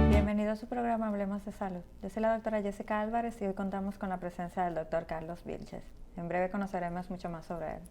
Bienvenido a su programa Hablemos de Salud. Yo soy la doctora Jessica Álvarez y hoy contamos con la presencia del doctor Carlos Vilches. En breve conoceremos mucho más sobre él.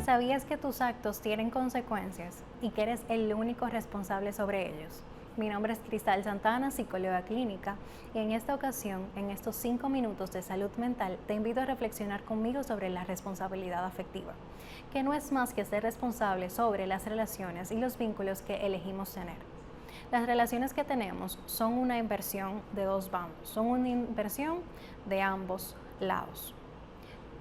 ¿Sabías que tus actos tienen consecuencias y que eres el único responsable sobre ellos? Mi nombre es Cristal Santana, psicóloga clínica, y en esta ocasión, en estos 5 minutos de salud mental, te invito a reflexionar conmigo sobre la responsabilidad afectiva, que no es más que ser responsable sobre las relaciones y los vínculos que elegimos tener. Las relaciones que tenemos son una inversión de dos bandos, son una inversión de ambos lados.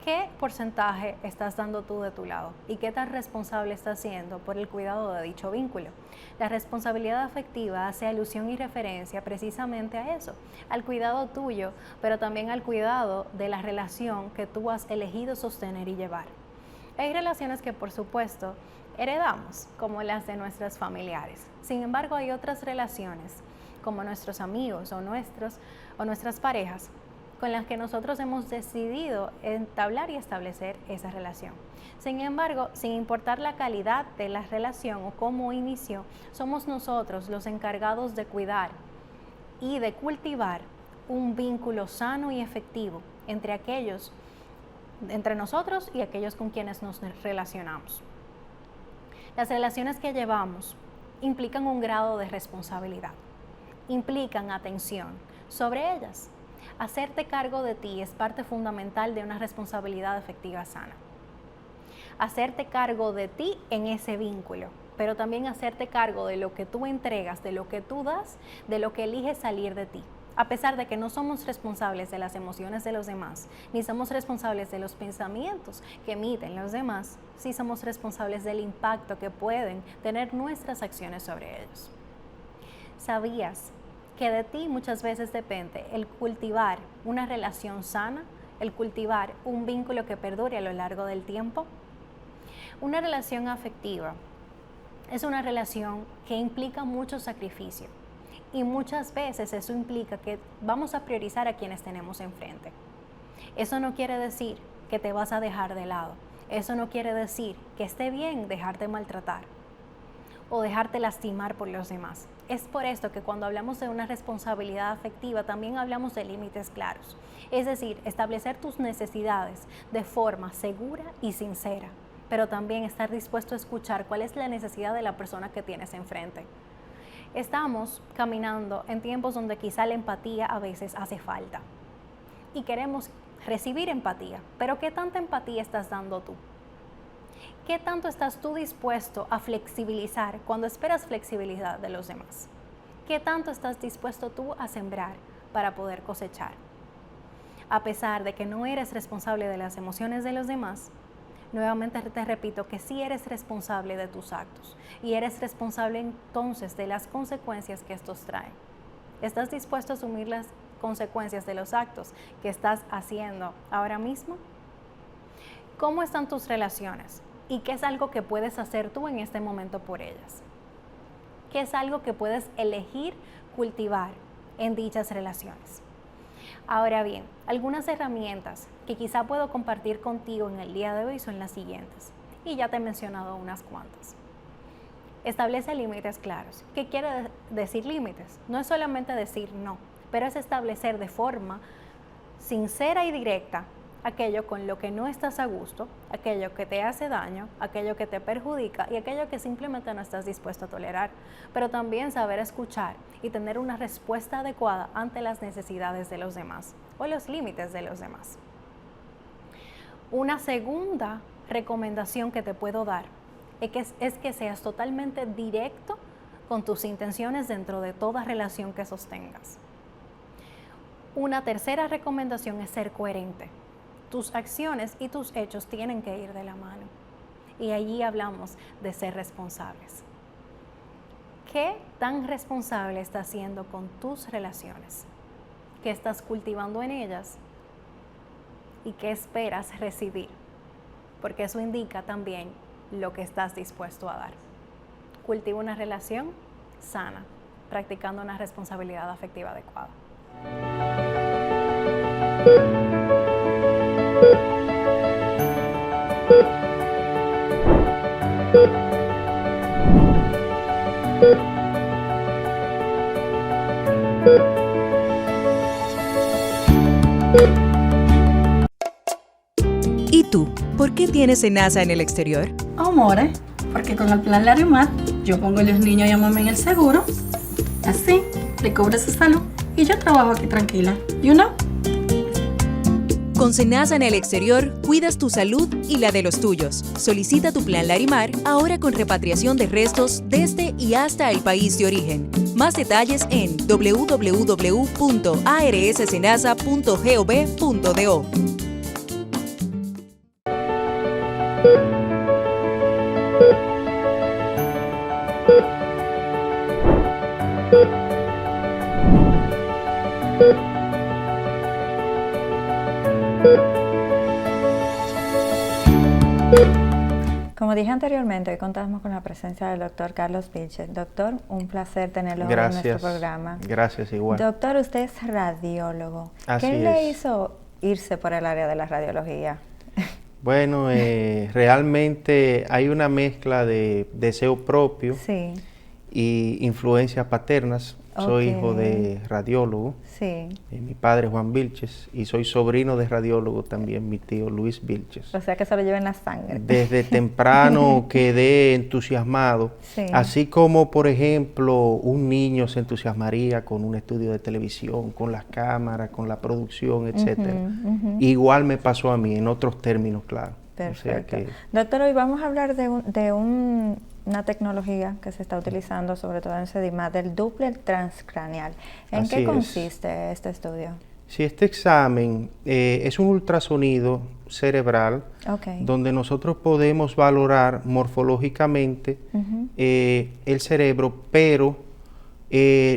¿Qué porcentaje estás dando tú de tu lado y qué tan responsable estás siendo por el cuidado de dicho vínculo? La responsabilidad afectiva hace alusión y referencia precisamente a eso, al cuidado tuyo, pero también al cuidado de la relación que tú has elegido sostener y llevar. Hay relaciones que, por supuesto, heredamos, como las de nuestros familiares. Sin embargo, hay otras relaciones, como nuestros amigos o nuestras parejas, con las que nosotros hemos decidido entablar y establecer esa relación. Sin embargo, sin importar la calidad de la relación o cómo inició, somos nosotros los encargados de cuidar y de cultivar un vínculo sano y efectivo entre nosotros y aquellos con quienes nos relacionamos. Las relaciones que llevamos implican un grado de responsabilidad, implican atención sobre ellas. Hacerte cargo de ti es parte fundamental de una responsabilidad afectiva sana. Hacerte cargo de ti en ese vínculo, pero también hacerte cargo de lo que tú entregas, de lo que tú das, de lo que eliges salir de ti. A pesar de que no somos responsables de las emociones de los demás, ni somos responsables de los pensamientos que emiten los demás, sí somos responsables del impacto que pueden tener nuestras acciones sobre ellos. ¿Sabías que de ti muchas veces depende el cultivar una relación sana, el cultivar un vínculo que perdure a lo largo del tiempo? Una relación afectiva es una relación que implica mucho sacrificio y muchas veces eso implica que vamos a priorizar a quienes tenemos enfrente. Eso no quiere decir que te vas a dejar de lado, eso no quiere decir que esté bien dejarte maltratar o dejarte lastimar por los demás. Es por esto que cuando hablamos de una responsabilidad afectiva también hablamos de límites claros. Es decir, establecer tus necesidades de forma segura y sincera, pero también estar dispuesto a escuchar cuál es la necesidad de la persona que tienes enfrente. Estamos caminando en tiempos donde quizá la empatía a veces hace falta y queremos recibir empatía, pero ¿qué tanta empatía estás dando tú? ¿Qué tanto estás tú dispuesto a flexibilizar cuando esperas flexibilidad de los demás? ¿Qué tanto estás dispuesto tú a sembrar para poder cosechar? A pesar de que no eres responsable de las emociones de los demás, nuevamente te repito que sí eres responsable de tus actos y eres responsable entonces de las consecuencias que estos traen. ¿Estás dispuesto a asumir las consecuencias de los actos que estás haciendo ahora mismo? ¿Cómo están tus relaciones? ¿Y qué es algo que puedes hacer tú en este momento por ellas? ¿Qué es algo que puedes elegir cultivar en dichas relaciones? Ahora bien, algunas herramientas que quizá puedo compartir contigo en el día de hoy son las siguientes, y ya te he mencionado unas cuantas. Establece límites claros. ¿Qué quiere decir límites? No es solamente decir no, pero es establecer de forma sincera y directa aquello con lo que no estás a gusto, aquello que te hace daño, aquello que te perjudica y aquello que simplemente no estás dispuesto a tolerar, pero también saber escuchar y tener una respuesta adecuada ante las necesidades de los demás o los límites de los demás. Una segunda recomendación que te puedo dar es que seas totalmente directo con tus intenciones dentro de toda relación que sostengas. Una tercera recomendación es ser coherente. Tus acciones y tus hechos tienen que ir de la mano. y allí hablamos de ser responsables. ¿Qué tan responsable estás siendo con tus relaciones? ¿Qué estás cultivando en ellas? ¿Y qué esperas recibir? Porque eso indica también lo que estás dispuesto a dar. Cultiva una relación sana, practicando una responsabilidad afectiva adecuada. ¿Y tú? ¿Por qué tienes SENASA en el exterior? Amores, porque con el plan Larimar yo pongo a los niños y a mamá en el seguro. Así, le cubro su salud y yo trabajo aquí tranquila. You know? Con SENASA en el exterior, cuidas tu salud y la de los tuyos. Solicita tu plan Larimar ahora con repatriación de restos desde y hasta el país de origen. Más detalles en www.arssenasa.gov.do. Como dije anteriormente, hoy contamos con la presencia del doctor Carlos Vilches. Doctor, un placer tenerlo hoy en nuestro programa. Gracias, igual. Doctor, usted es radiólogo. Así ¿Qué le es. hizo irse por el área de la radiología? Bueno, realmente hay una mezcla de deseo propio Sí, y influencias paternas. Soy hijo de radiólogo, sí. mi padre Juan Vilches, y soy sobrino de radiólogo también, mi tío Luis Vilches. O sea que se lo lleva en la sangre. Desde temprano quedé entusiasmado, Sí. así como, por ejemplo, un niño se entusiasmaría con un estudio de televisión, con las cámaras, con la producción, etcétera. Igual me pasó a mí, en otros términos, claro. Perfecto. O sea que, Doctor, hoy vamos a hablar de una tecnología que se está utilizando, sobre todo en SEDIMAD, del Doppler transcranial. ¿En Así qué es. consiste este estudio? si este examen es un ultrasonido cerebral, donde nosotros podemos valorar morfológicamente el cerebro, pero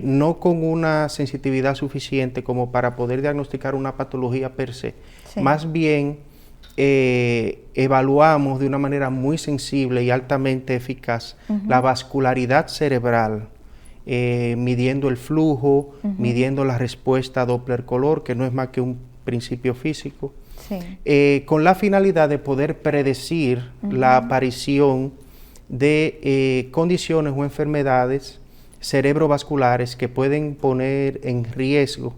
no con una sensitividad suficiente como para poder diagnosticar una patología per se. Sí. Más bien, evaluamos de una manera muy sensible y altamente eficaz la vascularidad cerebral, midiendo el flujo, midiendo la respuesta a Doppler color, que no es más que un principio físico, con la finalidad de poder predecir la aparición de condiciones o enfermedades cerebrovasculares que pueden poner en riesgo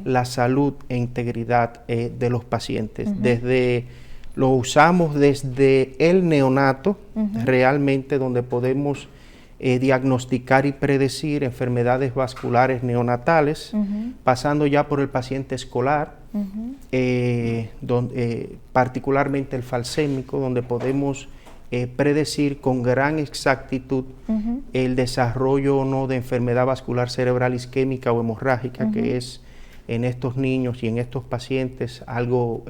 la salud e integridad de los pacientes. Lo usamos desde el neonato, realmente, donde podemos diagnosticar y predecir enfermedades vasculares neonatales, pasando ya por el paciente escolar, particularmente el falsémico, donde podemos predecir con gran exactitud el desarrollo o no de enfermedad vascular cerebral isquémica o hemorrágica, que es en estos niños y en estos pacientes algo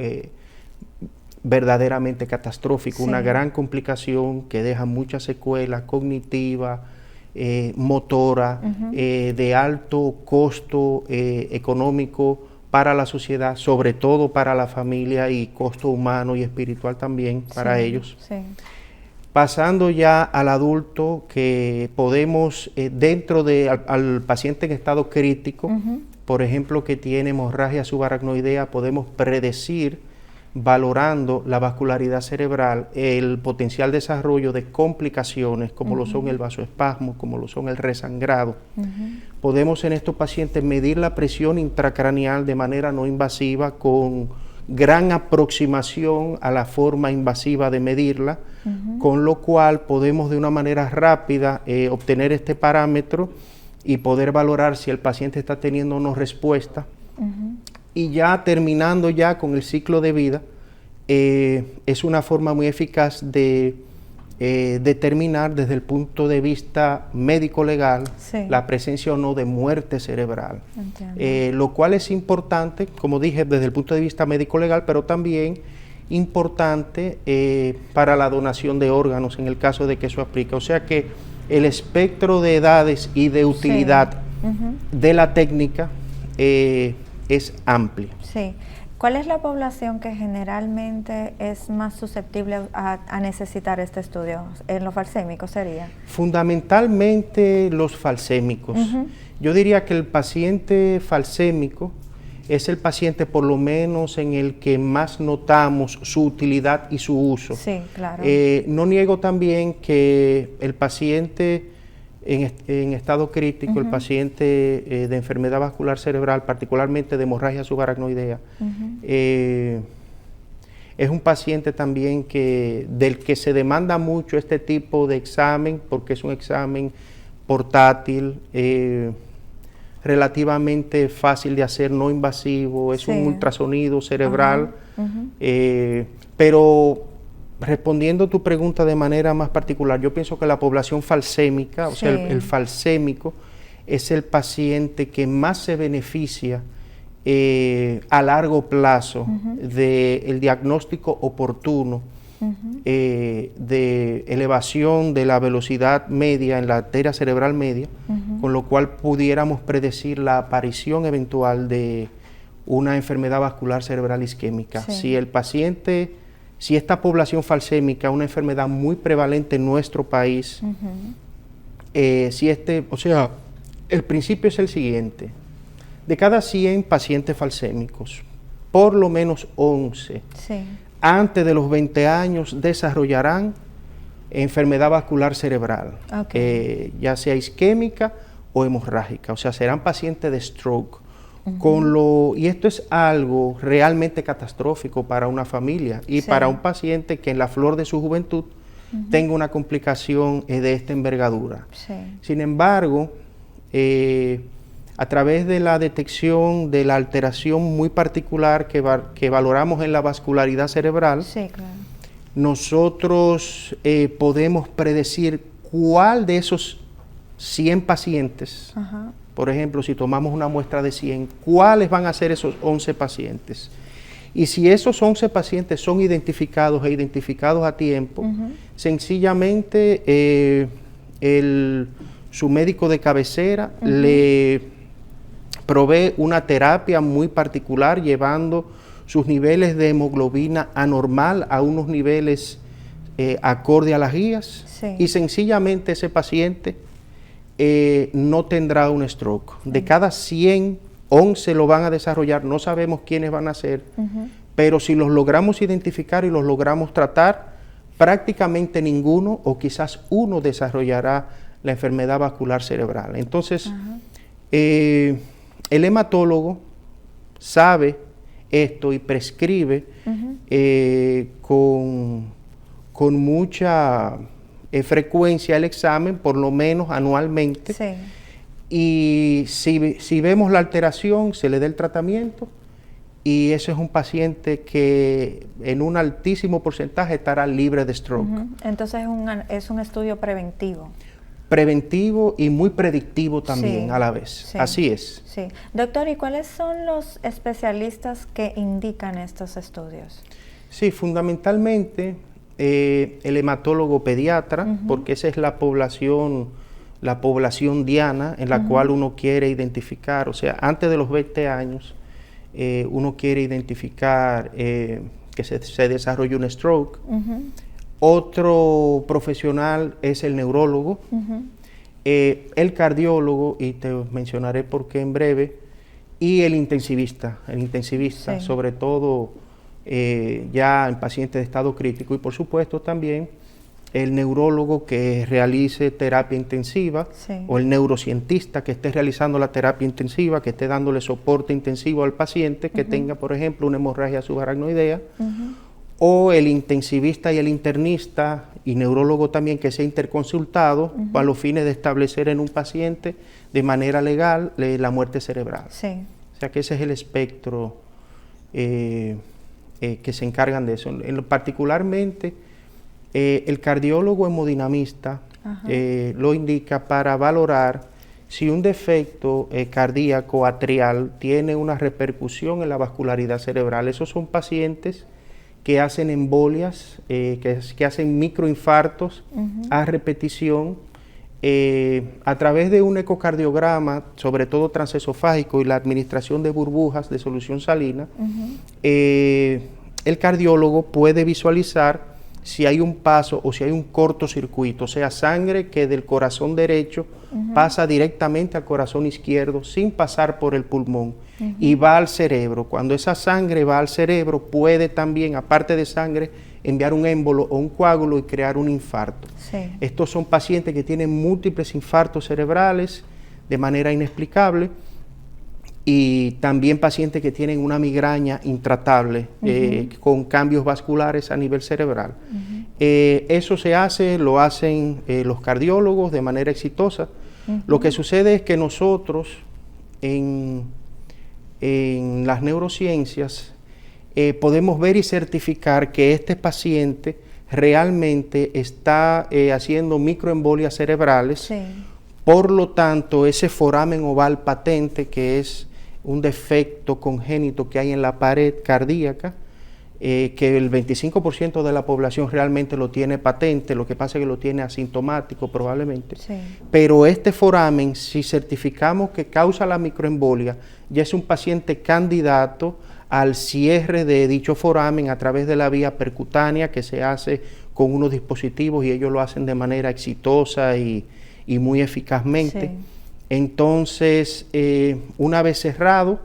verdaderamente catastrófico, una gran complicación que deja muchas secuelas cognitivas, motora, de alto costo económico para la sociedad, sobre todo para la familia, y costo humano y espiritual también para ellos. Pasando ya al adulto, que podemos, dentro de al paciente en estado crítico, por ejemplo, que tiene hemorragia subaracnoidea, podemos predecir, valorando la vascularidad cerebral, el potencial desarrollo de complicaciones como lo son el vasoespasmo, como lo son el resangrado. Podemos en estos pacientes medir la presión intracraneal de manera no invasiva, con gran aproximación a la forma invasiva de medirla, con lo cual podemos de una manera rápida obtener este parámetro y poder valorar si el paciente está teniendo o no respuesta. Y ya terminando ya con el ciclo de vida, es una forma muy eficaz de determinar desde el punto de vista médico-legal la presencia o no de muerte cerebral. Lo cual es importante, como dije, desde el punto de vista médico-legal, pero también importante para la donación de órganos en el caso de que eso aplique. O sea que el espectro de edades y de utilidad de la técnica es amplio. Sí. ¿Cuál es la población que generalmente es más susceptible a necesitar este estudio? ¿En los falsémicos sería? Fundamentalmente los falsémicos. Yo diría que el paciente falsémico es el paciente por lo menos en el que más notamos su utilidad y su uso. Sí, claro. No niego también que el paciente en estado crítico, el paciente de enfermedad vascular cerebral, particularmente de hemorragia subaracnoidea, es un paciente también del que se demanda mucho este tipo de examen, porque es un examen portátil, relativamente fácil de hacer, no invasivo, es un ultrasonido cerebral, pero respondiendo tu pregunta de manera más particular, yo pienso que la población falsémica, o sea, el falsémico, es el paciente que más se beneficia a largo plazo del diagnóstico oportuno de elevación de la velocidad media en la arteria cerebral media, con lo cual pudiéramos predecir la aparición eventual de una enfermedad vascular cerebral isquémica. Si esta población falsémica, una enfermedad muy prevalente en nuestro país, el principio es el siguiente: de cada 100 pacientes falsémicos, por lo menos 11, antes de los 20 años desarrollarán enfermedad vascular cerebral, ya sea isquémica o hemorrágica, o sea, serán pacientes de stroke. Y esto es algo realmente catastrófico para una familia y para un paciente que en la flor de su juventud tenga una complicación de esta envergadura. Sin embargo, a través de la detección de la alteración muy particular que valoramos en la vascularidad cerebral, nosotros podemos predecir cuál de esos 100 pacientes, por ejemplo, si tomamos una muestra de 100, ¿cuáles van a ser esos 11 pacientes? Y si esos 11 pacientes son identificados a tiempo, sencillamente su médico de cabecera le provee una terapia muy particular, llevando sus niveles de hemoglobina anormal a unos niveles acorde a las guías, y sencillamente ese paciente no tendrá un stroke. De cada 100, 11 lo van a desarrollar, no sabemos quiénes van a ser, pero si los logramos identificar y los logramos tratar, prácticamente ninguno o quizás uno desarrollará la enfermedad vascular cerebral. Entonces, el hematólogo sabe esto y prescribe con mucha frecuencia el examen, por lo menos anualmente, y si vemos la alteración, se le da el tratamiento, y ese es un paciente que en un altísimo porcentaje estará libre de stroke. Entonces es un estudio preventivo. Preventivo y muy predictivo también a la vez. Así es. Doctor, ¿y cuáles son los especialistas que indican estos estudios? Sí, fundamentalmente el hematólogo pediatra, porque esa es la población diana en la cual uno quiere identificar, o sea, antes de los 20 años, uno quiere identificar que se desarrolle un stroke. Otro profesional es el neurólogo, el cardiólogo, y te mencionaré por qué en breve, y el intensivista, sobre todo ya en pacientes de estado crítico, y por supuesto también el neurólogo que realice terapia intensiva, o el neurocientista que esté realizando la terapia intensiva, que esté dándole soporte intensivo al paciente que tenga, por ejemplo, una hemorragia subaracnoidea, o el intensivista y el internista y neurólogo también que sea interconsultado a los fines de establecer en un paciente de manera legal la muerte cerebral. O sea que ese es el espectro que se encargan de eso. Particularmente el cardiólogo hemodinamista lo indica para valorar si un defecto cardíaco atrial tiene una repercusión en la vascularidad cerebral. Esos son pacientes que hacen embolias, que hacen microinfartos a repetición. A través de un ecocardiograma, sobre todo transesofágico, y la administración de burbujas de solución salina, el cardiólogo puede visualizar si hay un paso o si hay un cortocircuito, o sea, sangre que del corazón derecho pasa directamente al corazón izquierdo sin pasar por el pulmón y va al cerebro. Cuando esa sangre va al cerebro, puede también, aparte de sangre, enviar un émbolo o un coágulo y crear un infarto. Sí. Estos son pacientes que tienen múltiples infartos cerebrales de manera inexplicable, y también pacientes que tienen una migraña intratable con cambios vasculares a nivel cerebral. Eso lo hacen los cardiólogos de manera exitosa. Lo que sucede es que nosotros en las neurociencias podemos ver y certificar que este paciente realmente está haciendo microembolias cerebrales. Sí. Por lo tanto, ese foramen oval patente, que es un defecto congénito que hay en la pared cardíaca, que el 25% de la población realmente lo tiene patente, lo que pasa es que lo tiene asintomático probablemente. Sí. Pero este foramen, si certificamos que causa la microembolia, ya es un paciente candidato al cierre de dicho foramen a través de la vía percutánea, que se hace con unos dispositivos, y ellos lo hacen de manera exitosa y muy eficazmente. Sí. Entonces, una vez cerrado,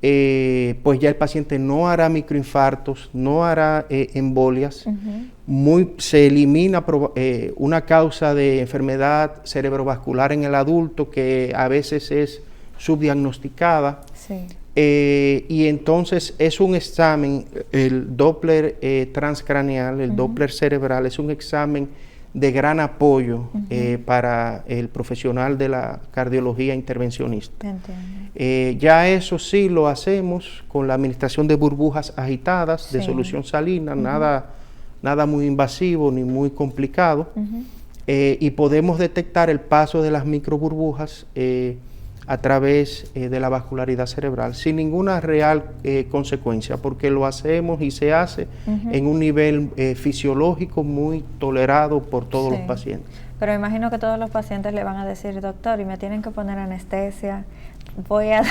pues ya el paciente no hará microinfartos, no hará embolias. Se elimina una causa de enfermedad cerebrovascular en el adulto que a veces es subdiagnosticada. Sí. Y entonces es un examen, el Doppler transcraneal, el Doppler cerebral, es un examen de gran apoyo para el profesional de la cardiología intervencionista. Entiendo. Ya eso sí lo hacemos con la administración de burbujas agitadas de Sí. solución salina, nada muy invasivo ni muy complicado, y podemos detectar el paso de las microburbujas a través de la vascularidad cerebral sin ninguna real consecuencia, porque lo hacemos y se hace en un nivel fisiológico muy tolerado por todos los pacientes. Pero imagino que todos los pacientes le van a decir: doctor, y me tienen que poner anestesia, voy a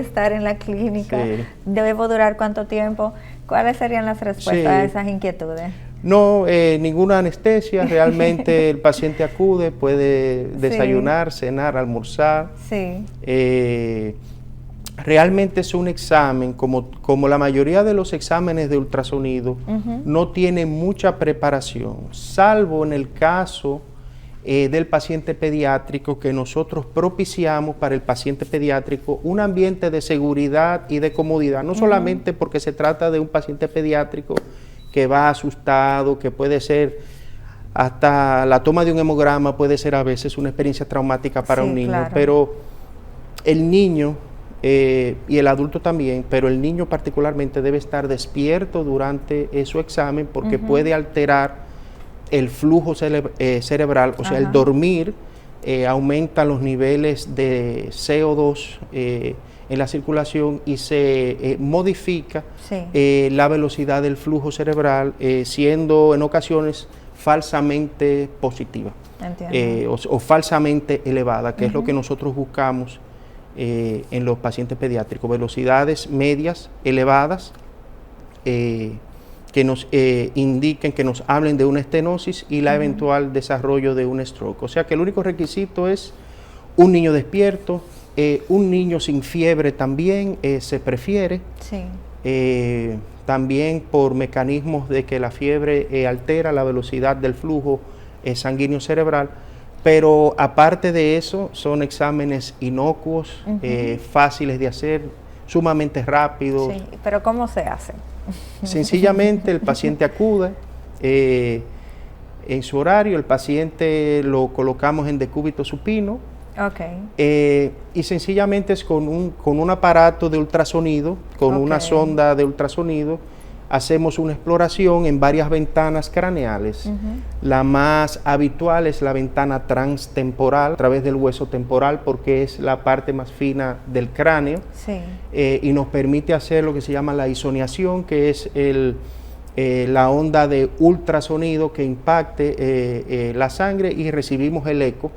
estar en la clínica, Sí. ¿debo durar cuánto tiempo? ¿Cuáles serían las respuestas a esas inquietudes? No, ninguna anestesia, realmente el paciente acude, puede desayunar, cenar, almorzar. Sí. Realmente es un examen, como la mayoría de los exámenes de ultrasonido, no tiene mucha preparación, salvo en el caso del paciente pediátrico, que nosotros propiciamos para el paciente pediátrico un ambiente de seguridad y de comodidad, no solamente porque se trata de un paciente pediátrico que va asustado, que puede ser hasta la toma de un hemograma, puede ser a veces una experiencia traumática para un niño, claro. pero el niño y el adulto también, pero el niño particularmente debe estar despierto durante su examen, porque puede alterar el flujo cerebral, o sea, el dormir aumenta los niveles de CO2 en la circulación y se modifica la velocidad del flujo cerebral, siendo en ocasiones falsamente positiva o falsamente elevada, que es lo que nosotros buscamos en los pacientes pediátricos, velocidades medias elevadas que nos indiquen, que nos hablen de una estenosis y la eventual desarrollo de un stroke. O sea que el único requisito es un niño despierto, un niño sin fiebre también se prefiere, también por mecanismos de que la fiebre altera la velocidad del flujo sanguíneo cerebral, pero aparte de eso son exámenes inocuos, fáciles de hacer, sumamente rápidos. Sí, pero ¿cómo se hace? Sencillamente el paciente acude en su horario, el paciente lo colocamos en decúbito supino, y sencillamente es con un aparato de ultrasonido, con una sonda de ultrasonido, hacemos una exploración en varias ventanas craneales. La más habitual es la ventana transtemporal, a través del hueso temporal, porque es la parte más fina del cráneo, y nos permite hacer lo que se llama la isoniación, que es la onda de ultrasonido que impacte la sangre y recibimos el eco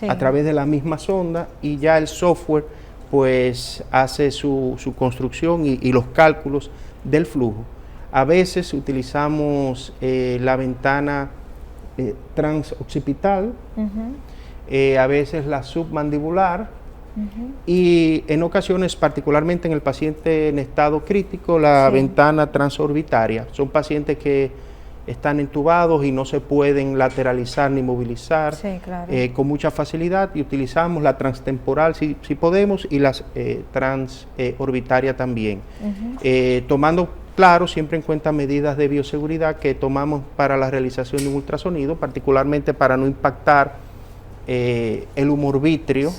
a través de la misma sonda, y ya el software pues hace su construcción y los cálculos del flujo. A veces utilizamos la ventana transoccipital, a veces la submandibular, y en ocasiones, particularmente en el paciente en estado crítico, la ventana transorbitaria. Son pacientes que están entubados y no se pueden lateralizar ni movilizar con mucha facilidad, y utilizamos la transtemporal si podemos, y la transorbitaria también, tomando, claro, siempre en cuenta medidas de bioseguridad que tomamos para la realización de un ultrasonido, particularmente para no impactar el humor vítreo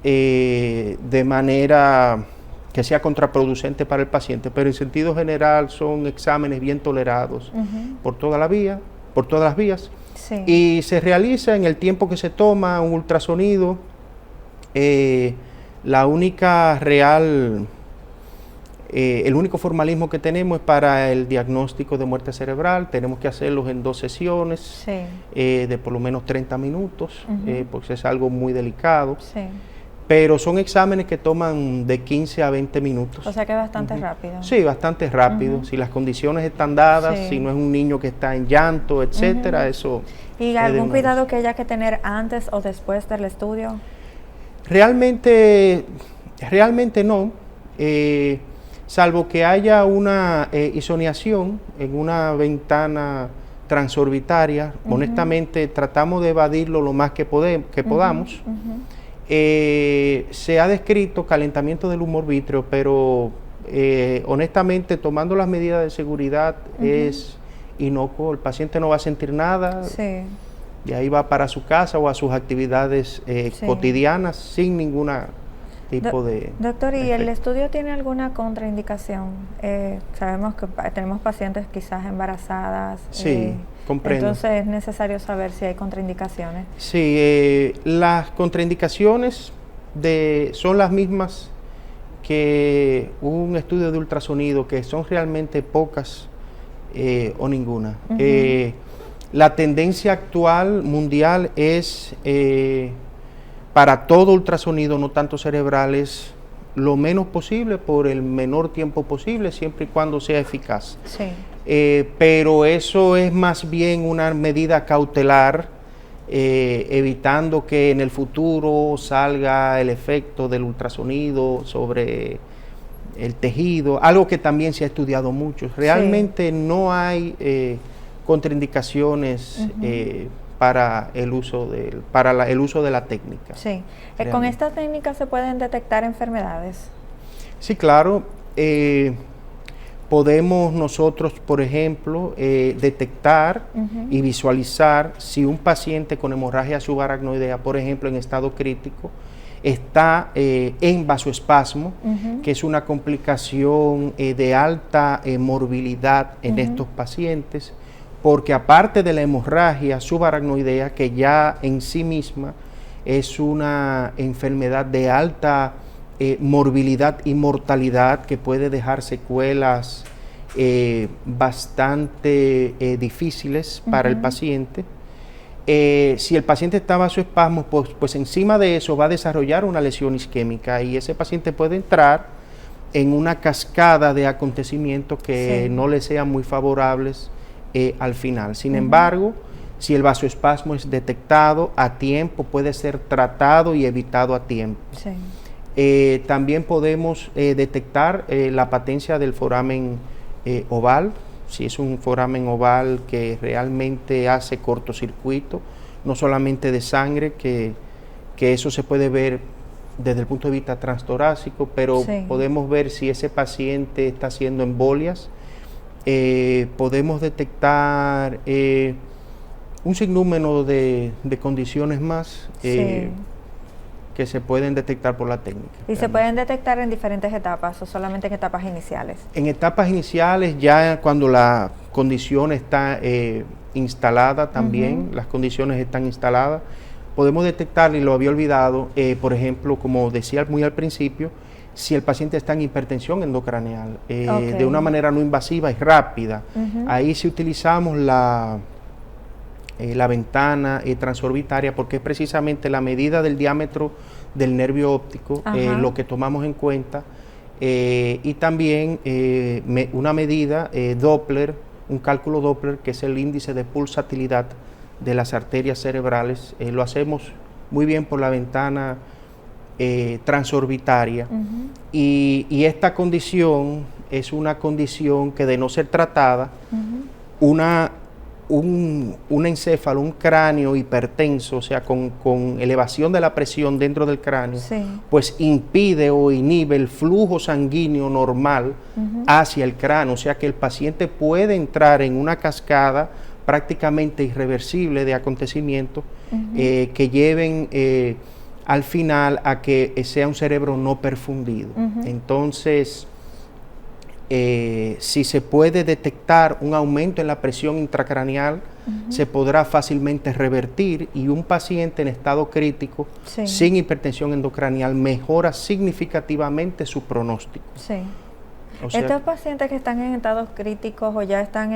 de manera que sea contraproducente para el paciente, pero en sentido general son exámenes bien tolerados por todas las vías, y se realiza en el tiempo que se toma un ultrasonido. La única el único formalismo que tenemos es para el diagnóstico de muerte cerebral. Tenemos que hacerlos en 2 sesiones de por lo menos 30 minutos, porque es algo muy delicado. Pero son exámenes que toman de 15 a 20 minutos. O sea que es bastante rápido. Sí, bastante rápido. Si las condiciones están dadas, si no es un niño que está en llanto, etcétera, eso... ¿Y algún cuidado que haya que tener antes o después del estudio? Realmente no, salvo que haya una isoniación en una ventana transorbitaria. Honestamente, tratamos de evadirlo lo más que podamos. Se ha descrito calentamiento del humor vítreo, pero honestamente, tomando las medidas de seguridad, es inocuo. El paciente no va a sentir nada, y ahí va para su casa o a sus actividades cotidianas sin ninguna tipo de... Doctor, ¿y el estudio tiene alguna contraindicación? Sabemos que tenemos pacientes quizás embarazadas. Comprendo. Entonces es necesario saber si hay contraindicaciones. Sí, las contraindicaciones son las mismas que un estudio de ultrasonido, que son realmente pocas o ninguna. La tendencia actual mundial es para todo ultrasonido, no tanto cerebral, es lo menos posible por el menor tiempo posible, siempre y cuando sea eficaz. Pero eso es más bien una medida cautelar, evitando que en el futuro salga el efecto del ultrasonido sobre el tejido, algo que también se ha estudiado mucho. Realmente no hay contraindicaciones para el uso de la técnica. ¿Con esta técnica se pueden detectar enfermedades? Sí, claro. Podemos nosotros, por ejemplo, detectar y visualizar si un paciente con hemorragia subaracnoidea, por ejemplo, en estado crítico, está en vasoespasmo, que es una complicación de alta morbilidad en estos pacientes, porque aparte de la hemorragia subaracnoidea, que ya en sí misma es una enfermedad de alta morbilidad y mortalidad, que puede dejar secuelas bastante difíciles para el paciente. Si el paciente está vasoespasmo, pues encima de eso va a desarrollar una lesión isquémica, y ese paciente puede entrar en una cascada de acontecimientos que no le sean muy favorables al final. Sin embargo, si el vasoespasmo es detectado a tiempo, puede ser tratado y evitado a tiempo. También podemos detectar la patencia del foramen oval, si es un foramen oval que realmente hace cortocircuito, no solamente de sangre, que eso se puede ver desde el punto de vista transtorácico, pero podemos ver si ese paciente está haciendo embolias. Podemos detectar un sinnúmero de condiciones más que se pueden detectar por la técnica. ¿Y se pueden detectar en diferentes etapas o solamente en etapas iniciales? En etapas iniciales, ya cuando la condición está instalada también, las condiciones están instaladas, podemos detectar, y lo había olvidado, por ejemplo, como decía muy al principio, si el paciente está en hipertensión endocraneal, Ok. de una manera no invasiva y rápida. Ahí sí utilizamos la ventana transorbitaria, porque es precisamente la medida del diámetro del nervio óptico lo que tomamos en cuenta, y también una medida Doppler, un cálculo Doppler, que es el índice de pulsatilidad de las arterias cerebrales. Lo hacemos muy bien por la ventana transorbitaria, y esta condición es una condición que, de no ser tratada, un encéfalo, un cráneo hipertenso, o sea, con elevación de la presión dentro del cráneo, pues impide o inhibe el flujo sanguíneo normal hacia el cráneo, o sea que el paciente puede entrar en una cascada prácticamente irreversible de acontecimientos que lleven al final a que sea un cerebro no perfundido. Entonces, si se puede detectar un aumento en la presión intracraneal, se podrá fácilmente revertir, y un paciente en estado crítico sin hipertensión endocraneal mejora significativamente su pronóstico. O sea, estos pacientes que están en estados críticos o ya están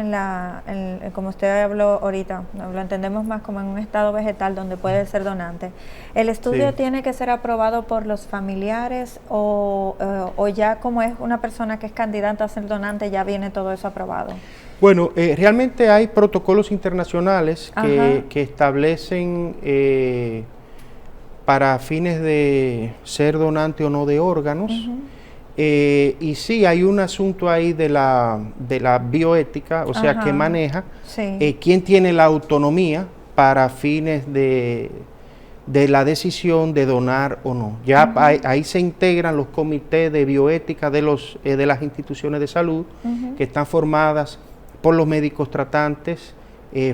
como usted habló ahorita, lo entendemos más como en un estado vegetal donde puede ser donante, ¿el estudio tiene que ser aprobado por los familiares o ya como es una persona que es candidata a ser donante ya viene todo eso aprobado? Bueno, realmente hay protocolos internacionales que establecen para fines de ser donante o no de órganos. Y sí, hay un asunto ahí de la bioética, o sea, que maneja quién tiene la autonomía para fines de la decisión de donar o no. Ya ahí se integran los comités de bioética de las instituciones de salud, que están formadas por los médicos tratantes,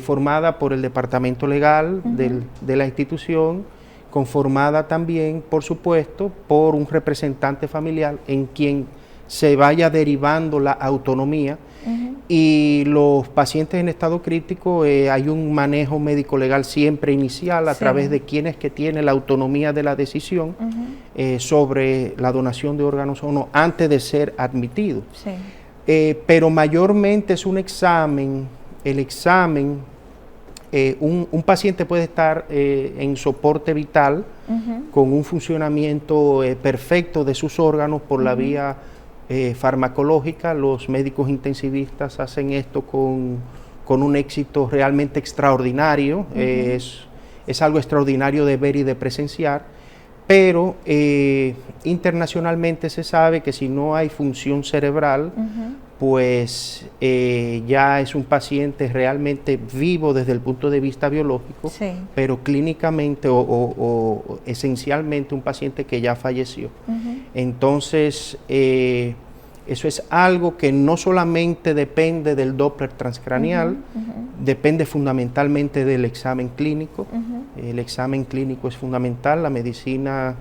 formada por el departamento legal de la institución, conformada también, por supuesto, por un representante familiar en quien se vaya derivando la autonomía. Y los pacientes en estado crítico, hay un manejo médico-legal siempre inicial a través de quienes que tienen la autonomía de la decisión sobre la donación de órganos o no, antes de ser admitido. Pero mayormente es un examen, un paciente puede estar en soporte vital con un funcionamiento perfecto de sus órganos por la vía farmacológica. Los médicos intensivistas hacen esto con un éxito realmente extraordinario. Es algo extraordinario de ver y de presenciar, pero internacionalmente se sabe que si no hay función cerebral, pues ya es un paciente realmente vivo desde el punto de vista biológico, pero clínicamente o esencialmente un paciente que ya falleció. Entonces, eso es algo que no solamente depende del Doppler transcranial, depende fundamentalmente del examen clínico. El examen clínico es fundamental. La medicina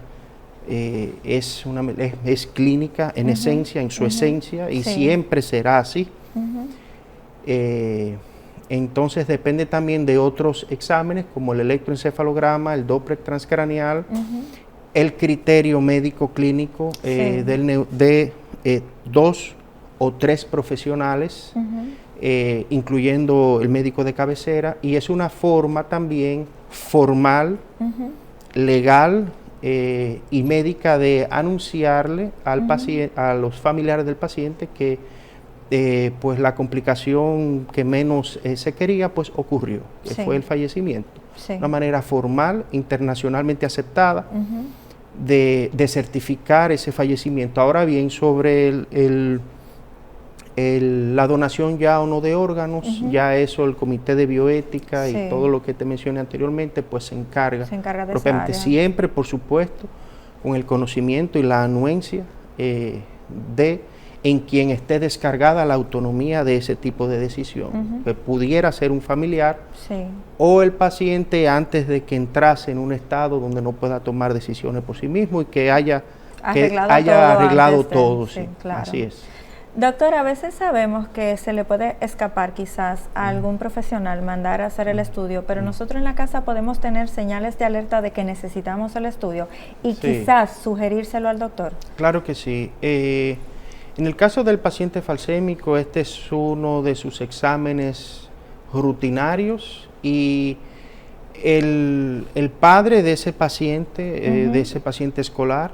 es clínica en esencia, en su esencia, y siempre será así. Entonces depende también de otros exámenes como el electroencefalograma, el Doppler transcranial, el criterio médico clínico de 2 o 3 profesionales, incluyendo el médico de cabecera, y es una forma también formal, legal y médica de anunciarle al paciente, a los familiares del paciente, que pues la complicación que menos se quería pues ocurrió, que fue el fallecimiento. Una manera formal, internacionalmente aceptada, de certificar ese fallecimiento. Ahora bien, sobre la donación ya o no de órganos, ya eso el comité de bioética y todo lo que te mencioné anteriormente, pues se encarga de propiamente, esa área. siempre, por supuesto, con el conocimiento y la anuencia en quien esté descargada la autonomía de ese tipo de decisión, que pudiera ser un familiar o el paciente, antes de que entrase en un estado donde no pueda tomar decisiones por sí mismo y que haya arreglado todo. Claro. Así es. Doctor, a veces sabemos que se le puede escapar quizás a algún profesional mandar a hacer el estudio, pero nosotros en la casa podemos tener señales de alerta de que necesitamos el estudio y quizás sugerírselo al doctor. Claro que sí. En el caso del paciente falsémico, este es uno de sus exámenes rutinarios y el padre de ese paciente, escolar,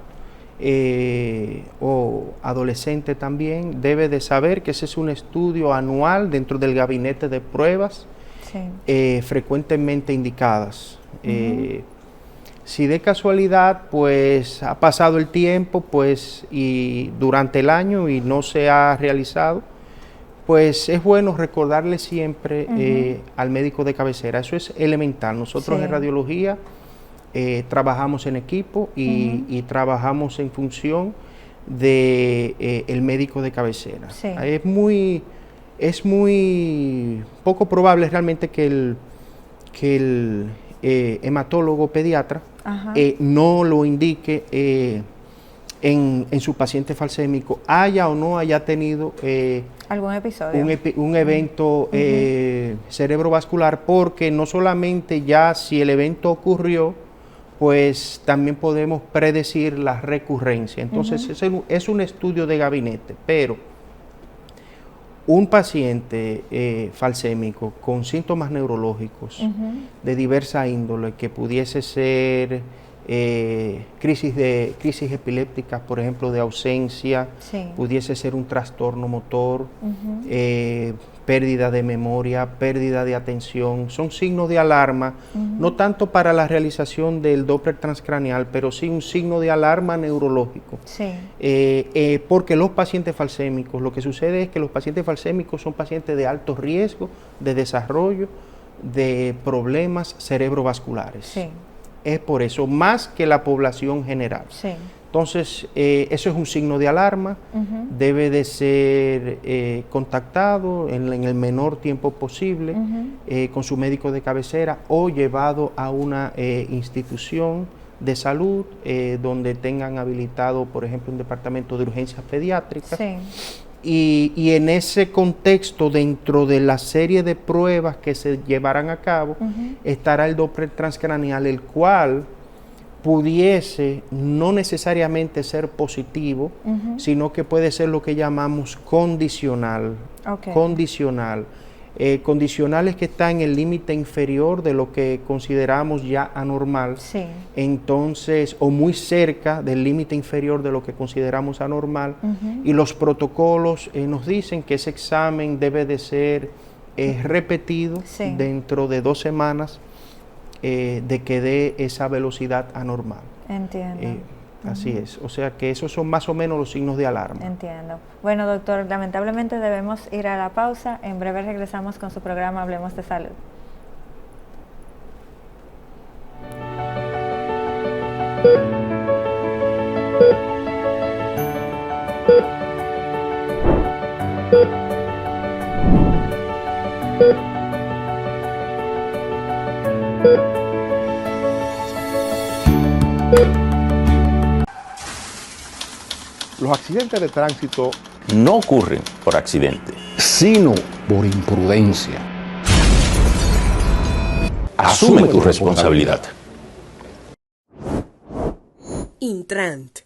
o adolescente también, debe de saber que ese es un estudio anual dentro del gabinete de pruebas, frecuentemente indicadas. Si de casualidad pues ha pasado el tiempo pues y durante el año y no se ha realizado, pues es bueno recordarle siempre al médico de cabecera. Eso es elemental. Nosotros en radiología trabajamos en equipo y trabajamos en función de el médico de cabecera. Es muy poco probable realmente que el hematólogo pediatra no lo indique en su paciente falsémico, haya o no haya tenido algún episodio, un evento cerebrovascular, porque no solamente ya si el evento ocurrió, pues también podemos predecir la recurrencia. Entonces es un estudio de gabinete, pero un paciente falsémico con síntomas neurológicos de diversa índole, que pudiese ser crisis epilépticas, por ejemplo, de ausencia, pudiese ser un trastorno motor, pérdida de memoria, pérdida de atención, son signos de alarma, no tanto para la realización del Doppler transcraneal, pero sí un signo de alarma neurológico. Porque los pacientes falsémicos, lo que sucede es que los pacientes falsémicos son pacientes de alto riesgo de desarrollo de problemas cerebrovasculares. Es por eso, más que la población general. Entonces, eso es un signo de alarma, debe de ser contactado en el menor tiempo posible con su médico de cabecera o llevado a una institución de salud donde tengan habilitado, por ejemplo, un departamento de urgencias pediátricas. Y en ese contexto, dentro de la serie de pruebas que se llevarán a cabo, estará el Doppler transcraneal, el cual pudiese no necesariamente ser positivo, sino que puede ser lo que llamamos condicional. Condicionales que está en el límite inferior de lo que consideramos ya anormal, entonces, o muy cerca del límite inferior de lo que consideramos anormal, y los protocolos nos dicen que ese examen debe de ser repetido dentro de 2 semanas de que dé esa velocidad anormal. Entiendo. Así es, o sea que esos son más o menos los signos de alarma. Entiendo. Bueno, doctor, lamentablemente debemos ir a la pausa. En breve regresamos con su programa Hablemos de Salud. Los accidentes de tránsito no ocurren por accidente, sino por imprudencia. Asume tu responsabilidad. Intrant.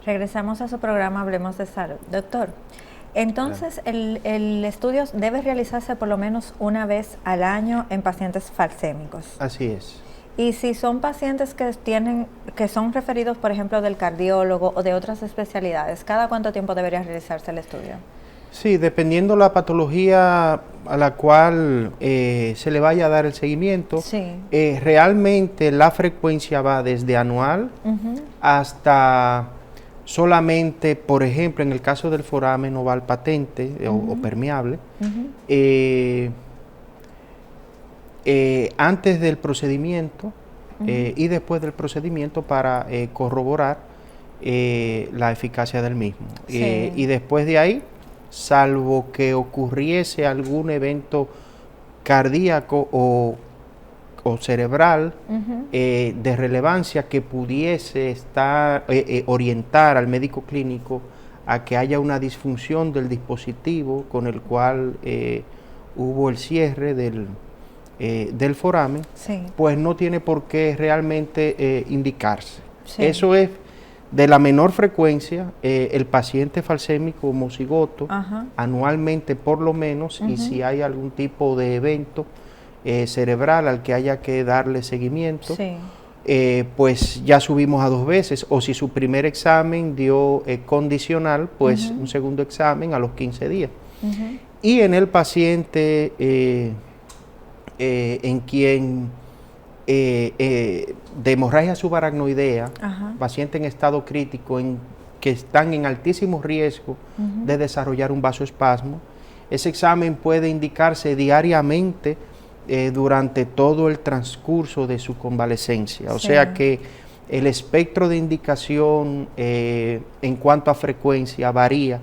Regresamos a su programa Hablemos de Salud. Doctor, entonces el estudio debe realizarse por lo menos una vez al año en pacientes falsémicos. Así es. Y si son pacientes que son referidos, por ejemplo, del cardiólogo o de otras especialidades, ¿cada cuánto tiempo debería realizarse el estudio? Sí, dependiendo la patología a la cual se le vaya a dar el seguimiento, Sí. Realmente la frecuencia va desde anual hasta solamente, por ejemplo, en el caso del foramen oval patente o permeable, antes del procedimiento y después del procedimiento para corroborar la eficacia del mismo. Sí. Y después de ahí, salvo que ocurriese algún evento cardíaco o cerebral de relevancia que pudiese orientar al médico clínico a que haya una disfunción del dispositivo con el cual hubo el cierre del foramen, Sí. pues no tiene por qué realmente indicarse. Sí. Eso es de la menor frecuencia, el paciente falsémico homocigoto, anualmente por lo menos, y si hay algún tipo de evento cerebral al que haya que darle seguimiento, Sí. pues ya subimos a 2 veces, o si su primer examen dio condicional, pues un segundo examen a los 15 días. Y en el paciente en quien de hemorragia subaracnoidea, paciente en estado crítico, que están en altísimo riesgo de desarrollar un vasoespasmo, ese examen puede indicarse diariamente durante todo el transcurso de su convalecencia. O sea que el espectro de indicación en cuanto a frecuencia varía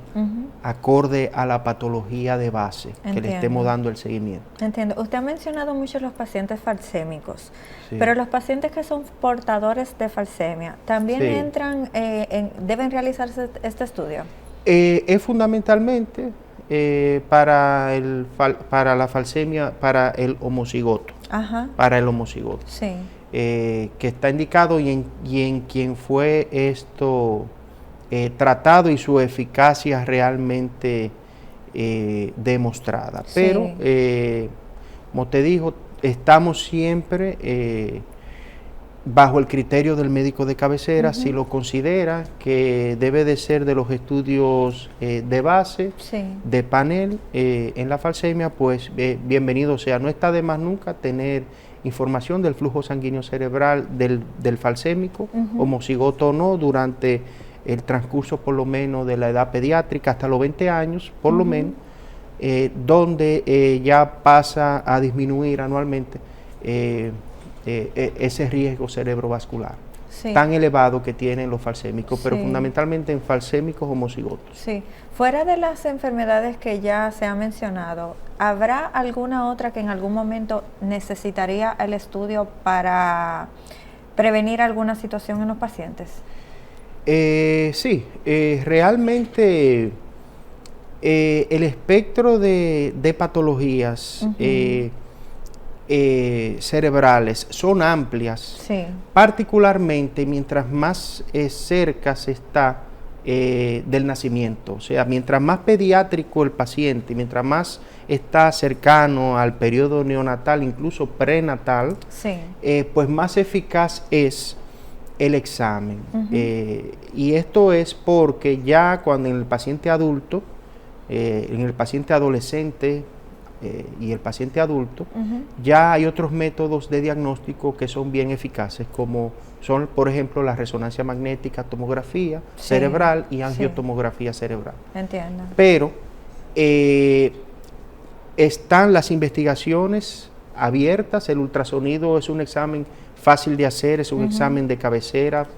acorde a la patología de base que le estemos dando el seguimiento. Entiendo. Usted ha mencionado mucho los pacientes falsémicos, Sí. pero los pacientes que son portadores de falsemia, ¿también Sí. entran, deben realizarse este estudio? Es fundamentalmente para la falsemia, para el homocigoto. Para el homocigoto. Sí. Que está indicado y en quien fue esto tratado y su eficacia realmente demostrada. Sí. Pero, como te digo, estamos siempre bajo el criterio del médico de cabecera. Si lo considera que debe de ser de los estudios de base, Sí. de panel en la falsemia, pues bienvenido sea. No está de más nunca tener información del flujo sanguíneo cerebral del falsémico, homocigoto o no, durante el transcurso por lo menos de la edad pediátrica hasta los 20 años, por lo menos, donde ya pasa a disminuir anualmente ese riesgo cerebrovascular Sí. tan elevado que tienen los falsémicos, pero Sí. fundamentalmente en falsémicos homocigotos. Sí. Fuera de las enfermedades que ya se han mencionado, ¿habrá alguna otra que en algún momento necesitaría el estudio para prevenir alguna situación en los pacientes? Sí, realmente el espectro de patologías cerebrales son amplias, Sí. particularmente mientras más cerca se está del nacimiento. O sea, mientras más pediátrico el paciente, mientras más está cercano al periodo neonatal, incluso prenatal, Sí. pues más eficaz es el examen. Y esto es porque ya cuando en el paciente adulto, en el paciente adolescente y el paciente adulto, ya hay otros métodos de diagnóstico que son bien eficaces, como son, por ejemplo, la resonancia magnética, tomografía cerebral y angiotomografía cerebral. Entiendo. Pero están las investigaciones abiertas. El ultrasonido es un examen fácil de hacer, es un examen de cabecera.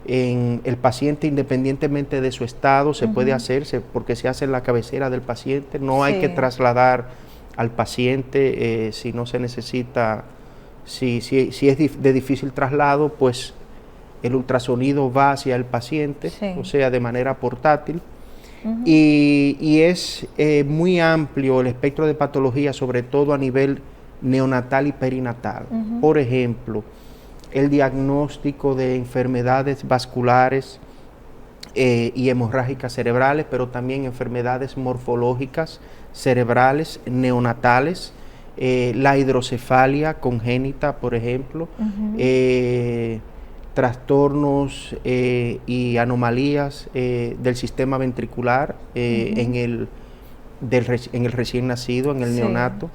En el paciente, independientemente de su estado, se puede hacerse porque se hace en la cabecera del paciente. No hay que trasladar al paciente si no se necesita, si es de difícil traslado, pues el ultrasonido va hacia el paciente, o sea, de manera portátil. Y es muy amplio el espectro de patología, sobre todo a nivel neonatal y perinatal. Por ejemplo, el diagnóstico de enfermedades vasculares y hemorrágicas cerebrales, pero también enfermedades morfológicas cerebrales neonatales, la hidrocefalia congénita, por ejemplo, trastornos y anomalías del sistema ventricular en el recién nacido, en el neonato.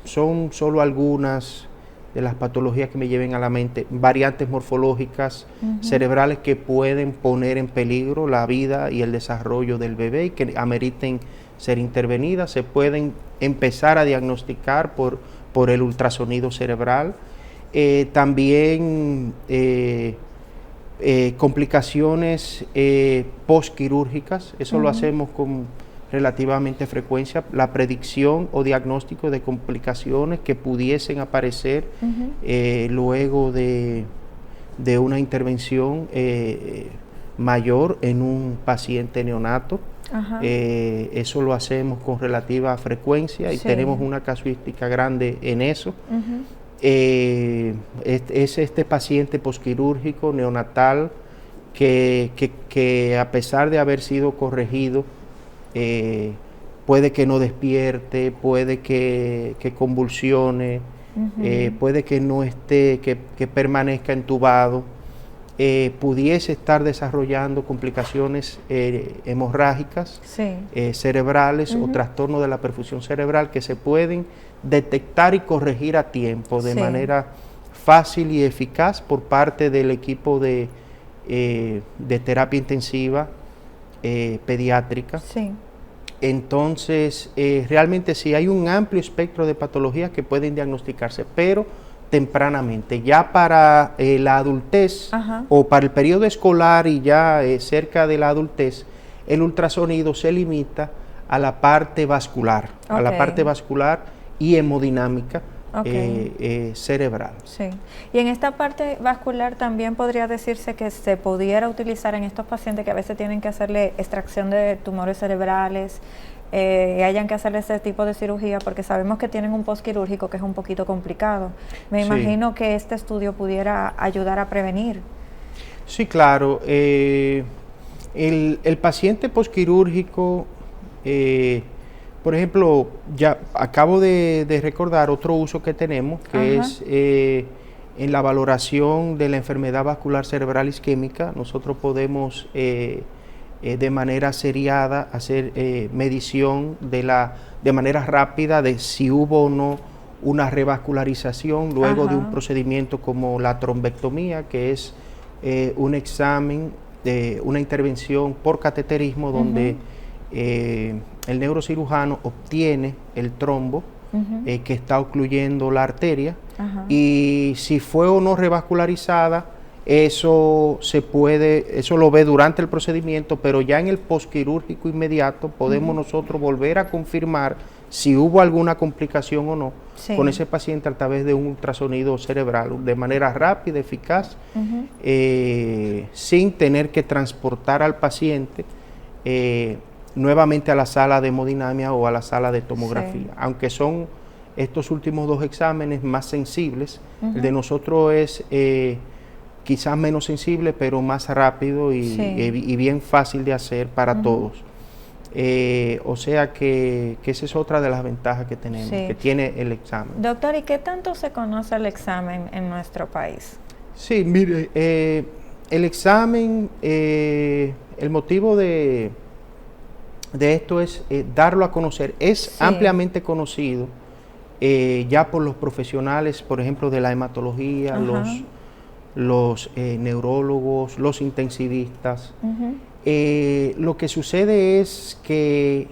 Son solo algunas de las patologías que me lleven a la mente, variantes morfológicas cerebrales que pueden poner en peligro la vida y el desarrollo del bebé y que ameriten ser intervenidas. Se pueden empezar a diagnosticar por el ultrasonido cerebral. También complicaciones postquirúrgicas, eso lo hacemos con relativamente frecuencia, la predicción o diagnóstico de complicaciones que pudiesen aparecer luego de una intervención mayor en un paciente neonato. Eso lo hacemos con relativa frecuencia y tenemos una casuística grande en eso. Es este paciente posquirúrgico neonatal que a pesar de haber sido corregido, puede que no despierte, puede que convulsione, puede que no esté, que permanezca entubado, pudiese estar desarrollando complicaciones hemorrágicas cerebrales o trastornos de la perfusión cerebral que se pueden detectar y corregir a tiempo de manera fácil y eficaz por parte del equipo de terapia intensiva pediátrica. Entonces, realmente sí hay un amplio espectro de patologías que pueden diagnosticarse, pero tempranamente. Ya para la adultez o para el periodo escolar y ya cerca de la adultez, el ultrasonido se limita a la parte vascular, a la parte vascular y hemodinámica cerebral. Y en esta parte vascular también podría decirse que se pudiera utilizar en estos pacientes que a veces tienen que hacerle extracción de tumores cerebrales, y hayan que hacerle ese tipo de cirugía, porque sabemos que tienen un postquirúrgico que es un poquito complicado. Me imagino que este estudio pudiera ayudar a prevenir. Sí, claro. El paciente postquirúrgico, por ejemplo, ya acabo de recordar otro uso que tenemos, que es en la valoración de la enfermedad vascular cerebral isquémica. Nosotros podemos de manera seriada hacer medición de manera rápida de si hubo o no una revascularización luego de un procedimiento como la trombectomía, que es un examen de una intervención por cateterismo donde el neurocirujano obtiene el trombo que está ocluyendo la arteria y si fue o no revascularizada, eso lo ve durante el procedimiento, pero ya en el postquirúrgico inmediato podemos nosotros volver a confirmar si hubo alguna complicación o no con ese paciente a través de un ultrasonido cerebral de manera rápida, eficaz, sin tener que transportar al paciente nuevamente a la sala de hemodinamia o a la sala de tomografía. Aunque son estos últimos dos exámenes más sensibles, el de nosotros es quizás menos sensible, pero más rápido y bien fácil de hacer para todos. O sea que esa es otra de las ventajas que tenemos, que tiene el examen. Doctor, ¿y qué tanto se conoce el examen en nuestro país? Sí, mire, el examen, el motivo de esto es darlo a conocer. Es ampliamente conocido ya por los profesionales, por ejemplo, de la hematología, los neurólogos, los intensivistas. Lo que sucede es que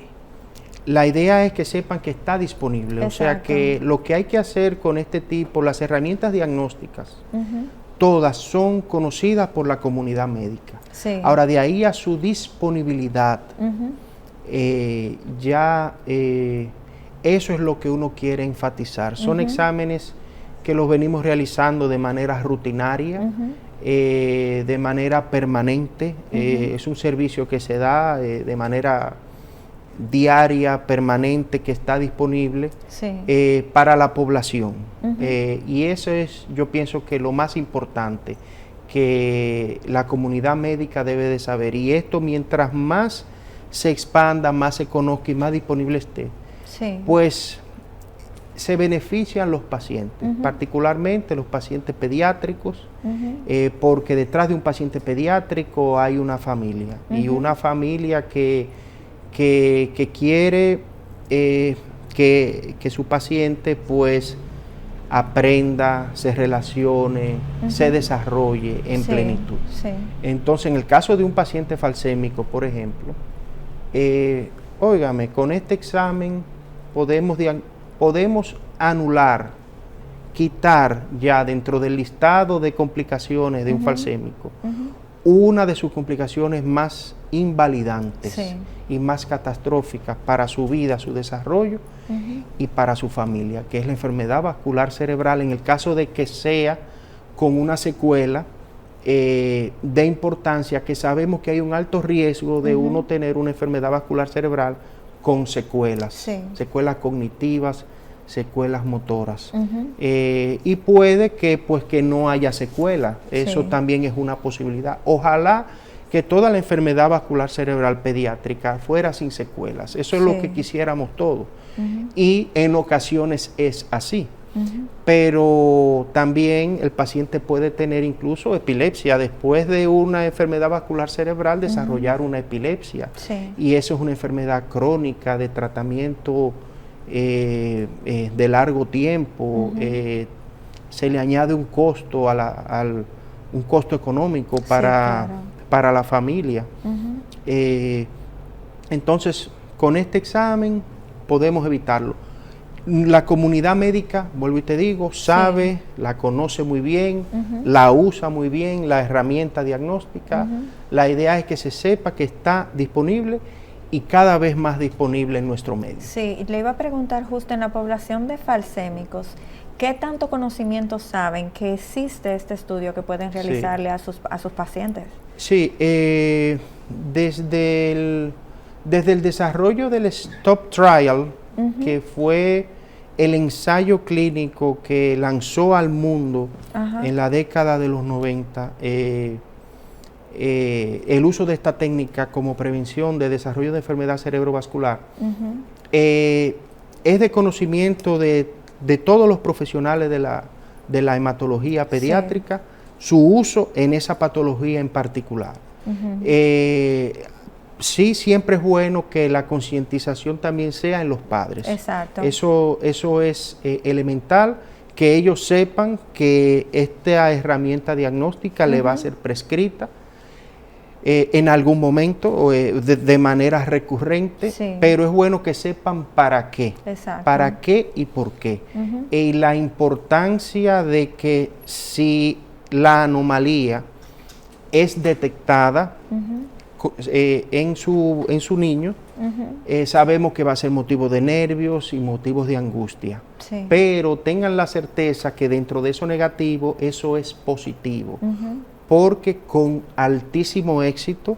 la idea es que sepan que está disponible. O sea que lo que hay que hacer con este tipo, las herramientas diagnósticas, todas son conocidas por la comunidad médica. Ahora, de ahí a su disponibilidad, eso es lo que uno quiere enfatizar. Son exámenes que los venimos realizando de manera rutinaria, de manera permanente. Es un servicio que se da de manera diaria, permanente, que está disponible para la población. Y eso es, yo pienso que lo más importante, que la comunidad médica debe de saber. Y esto, mientras más se expanda, más se conozca y más disponible esté, pues se benefician los pacientes, particularmente los pacientes pediátricos, porque detrás de un paciente pediátrico hay una familia, y una familia que quiere que su paciente pues aprenda, se relacione, se desarrolle en plenitud. Entonces, en el caso de un paciente falsémico, por ejemplo, óigame, con este examen podemos anular, quitar ya dentro del listado de complicaciones de un falsémico una de sus complicaciones más invalidantes y más catastróficas para su vida, su desarrollo y para su familia, que es la enfermedad vascular cerebral, en el caso de que sea con una secuela de importancia, que sabemos que hay un alto riesgo de uno tener una enfermedad vascular cerebral con secuelas, secuelas cognitivas, secuelas motoras, y puede que pues que no haya secuelas. Eso también es una posibilidad. Ojalá que toda la enfermedad vascular cerebral pediátrica fuera sin secuelas. Eso es lo que quisiéramos todos, y en ocasiones es así. Pero también el paciente puede tener incluso epilepsia después de una enfermedad vascular cerebral, desarrollar una epilepsia, y eso es una enfermedad crónica de tratamiento de largo tiempo. Se le añade un costo un costo económico para la familia. Entonces, con este examen podemos evitarlo. La comunidad médica, vuelvo y te digo, sabe, la conoce muy bien, la usa muy bien, la herramienta diagnóstica. La idea es que se sepa que está disponible y cada vez más disponible en nuestro medio. Sí, le iba a preguntar justo en la población de falsémicos, ¿qué tanto conocimiento saben que existe este estudio que pueden realizarle a sus pacientes? Sí, desde el desarrollo del STOP Trial, que fue el ensayo clínico que lanzó al mundo en la década de los 90, el uso de esta técnica como prevención de desarrollo de enfermedad cerebrovascular, es de conocimiento de todos los profesionales de la hematología pediátrica, su uso en esa patología en particular. Sí, siempre es bueno que la concientización también sea en los padres. Exacto. Eso es elemental, que ellos sepan que esta herramienta diagnóstica le va a ser prescrita en algún momento o de manera recurrente, pero es bueno que sepan para qué. Exacto. Para qué y por qué. Y la importancia de que si la anomalía es detectada en su niño, sabemos que va a ser motivo de nervios y motivos de angustia. Pero tengan la certeza que dentro de eso negativo, eso es positivo. Porque con altísimo éxito,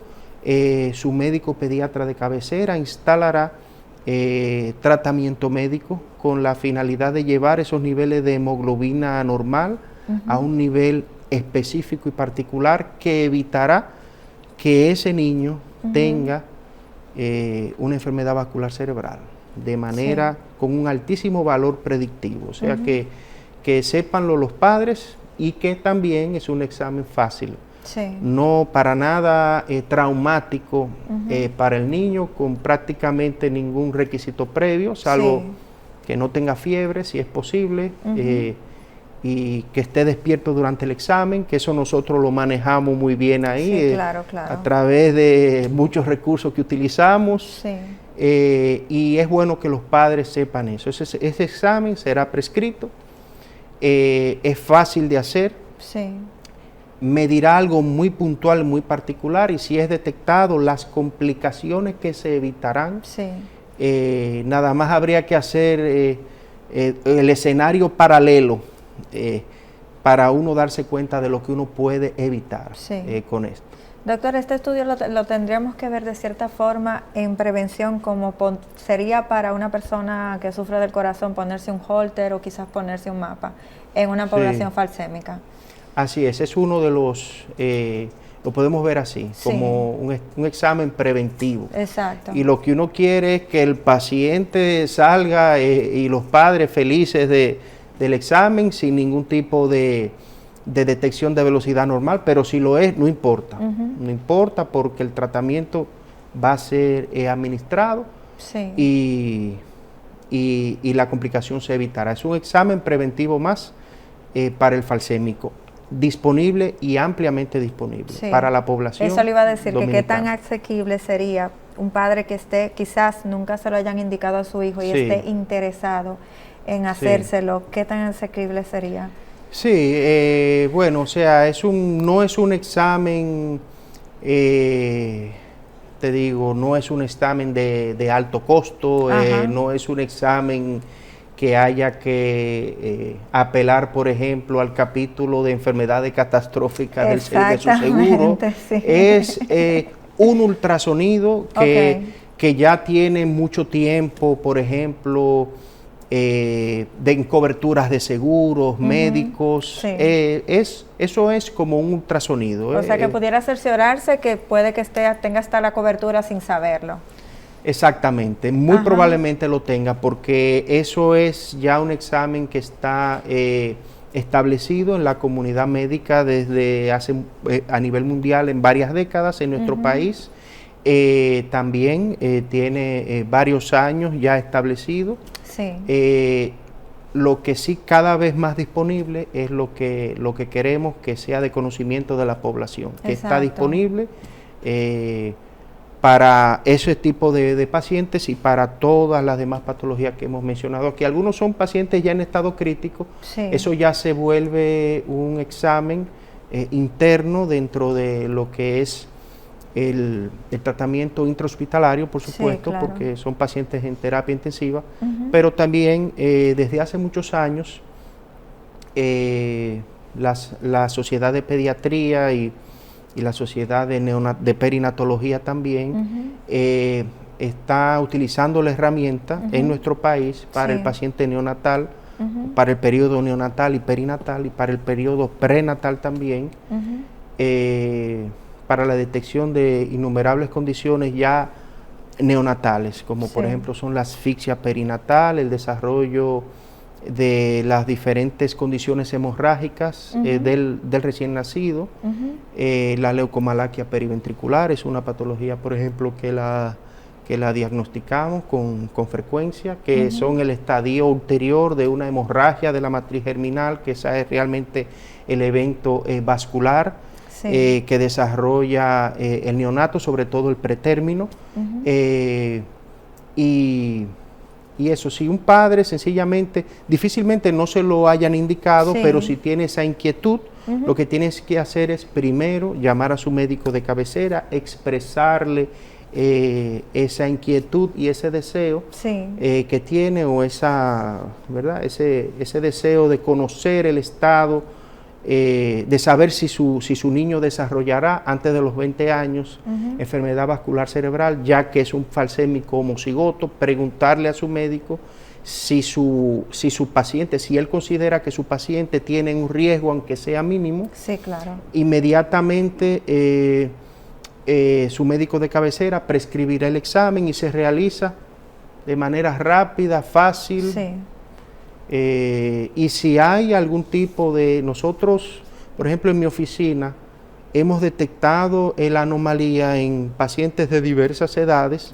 su médico pediatra de cabecera instalará tratamiento médico con la finalidad de llevar esos niveles de hemoglobina normal a un nivel específico y particular que evitará que ese niño tenga una enfermedad vascular cerebral de manera con un altísimo valor predictivo. O sea, que sépanlo los padres, y que también es un examen fácil, no para nada traumático para el niño, con prácticamente ningún requisito previo, salvo que no tenga fiebre, si es posible, y que esté despierto durante el examen, que eso nosotros lo manejamos muy bien ahí, a través de muchos recursos que utilizamos, y es bueno que los padres sepan eso. Ese examen será prescrito, es fácil de hacer, medirá algo muy puntual, muy particular, y si es detectado, las complicaciones que se evitarán, nada más habría que hacer el escenario paralelo, para uno darse cuenta de lo que uno puede evitar con esto. Doctor, este estudio lo tendríamos que ver de cierta forma en prevención, como sería para una persona que sufre del corazón ponerse un holter o quizás ponerse un mapa en una población falsémica. Así es uno de los, lo podemos ver así, Sí. como un examen preventivo. Exacto. Y lo que uno quiere es que el paciente salga y los padres felices del examen sin ningún tipo de detección de velocidad normal, pero si lo es, no importa. No importa porque el tratamiento va a ser administrado Sí. y la complicación se evitará. Es un examen preventivo más para el falsémico, disponible y ampliamente disponible Sí. para la población Eso le iba a decir, que qué tan dominicana. asequible sería un padre que esté, quizás nunca se lo hayan indicado a su hijo y Sí. esté interesado en hacérselo, qué tan asequible sería. Sí, bueno, o sea, no es un examen, te digo, no es un examen de alto costo, Ajá. no es un examen que haya que apelar, por ejemplo, al capítulo de enfermedades catastróficas de su seguro. Exactamente, sí. Es un ultrasonido que ya tiene mucho tiempo, por ejemplo, de coberturas de seguros, médicos. Sí. Eso es como un ultrasonido. O sea, que pudiera cerciorarse que puede que tenga hasta la cobertura sin saberlo. Exactamente, muy probablemente lo tenga porque eso es ya un examen que está establecido en la comunidad médica desde hace a nivel mundial en varias décadas en nuestro país. También tiene varios años ya establecido. Sí. Lo que sí cada vez más disponible es lo que queremos que sea de conocimiento de la población, que está disponible para ese tipo de pacientes y para todas las demás patologías que hemos mencionado aquí. Algunos son pacientes ya en estado crítico, eso ya se vuelve un examen interno dentro de lo que es el tratamiento intrahospitalario, por supuesto, claro. porque son pacientes en terapia intensiva, pero también desde hace muchos años la Sociedad de Pediatría y la Sociedad de Perinatología también está utilizando la herramienta en nuestro país para el paciente neonatal, para el periodo neonatal y perinatal y para el periodo prenatal también, para la detección de innumerables condiciones ya neonatales, como por ejemplo son la asfixia perinatal, el desarrollo de las diferentes condiciones hemorrágicas del recién nacido, la leucomalaquia periventricular es una patología, por ejemplo, que la diagnosticamos con frecuencia, que son el estadio ulterior de una hemorragia de la matriz germinal, que esa es realmente el evento vascular que desarrolla el neonato, sobre todo el pretérmino, y eso, si un padre sencillamente, difícilmente no se lo hayan indicado, pero si tiene esa inquietud, lo que tienes que hacer es primero llamar a su médico de cabecera, expresarle esa inquietud y ese deseo que tiene, o ¿verdad? Ese deseo de conocer el estado, de saber si su niño desarrollará antes de los 20 años enfermedad vascular cerebral, ya que es un falsémico homocigoto, preguntarle a su médico si su paciente, si él considera que su paciente tiene un riesgo, aunque sea mínimo, inmediatamente su médico de cabecera prescribirá el examen y se realiza de manera rápida, fácil. Y si hay algún tipo de, nosotros, por ejemplo, en mi oficina, hemos detectado la anomalía en pacientes de diversas edades,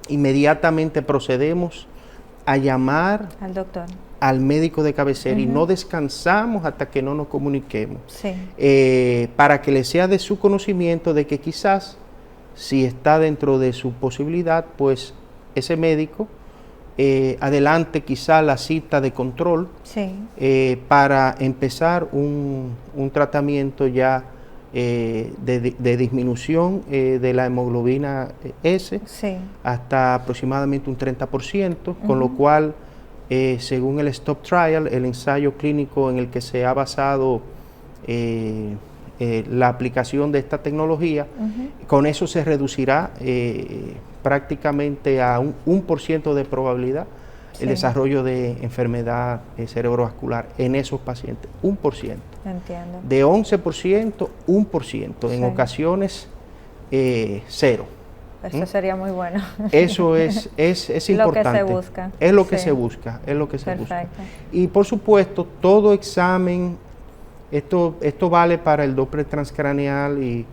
inmediatamente procedemos a llamar al médico de cabecera y no descansamos hasta que no nos comuniquemos, para que le sea de su conocimiento de que quizás, si está dentro de su posibilidad, pues ese médico adelante quizá la cita de control para empezar un tratamiento ya de disminución de la hemoglobina S hasta aproximadamente un 30%, con lo cual según el STOP Trial, el ensayo clínico en el que se ha basado la aplicación de esta tecnología, con eso se reducirá prácticamente a un 1% de probabilidad el desarrollo de enfermedad cerebrovascular en esos pacientes, 1%. Entiendo. De 11%, 1%. En ocasiones, 0. Eso sería muy bueno. Eso es importante. Lo que se busca. Es lo que se busca, es lo que se busca. Y por supuesto, todo examen, esto vale para el Doppler transcraneal y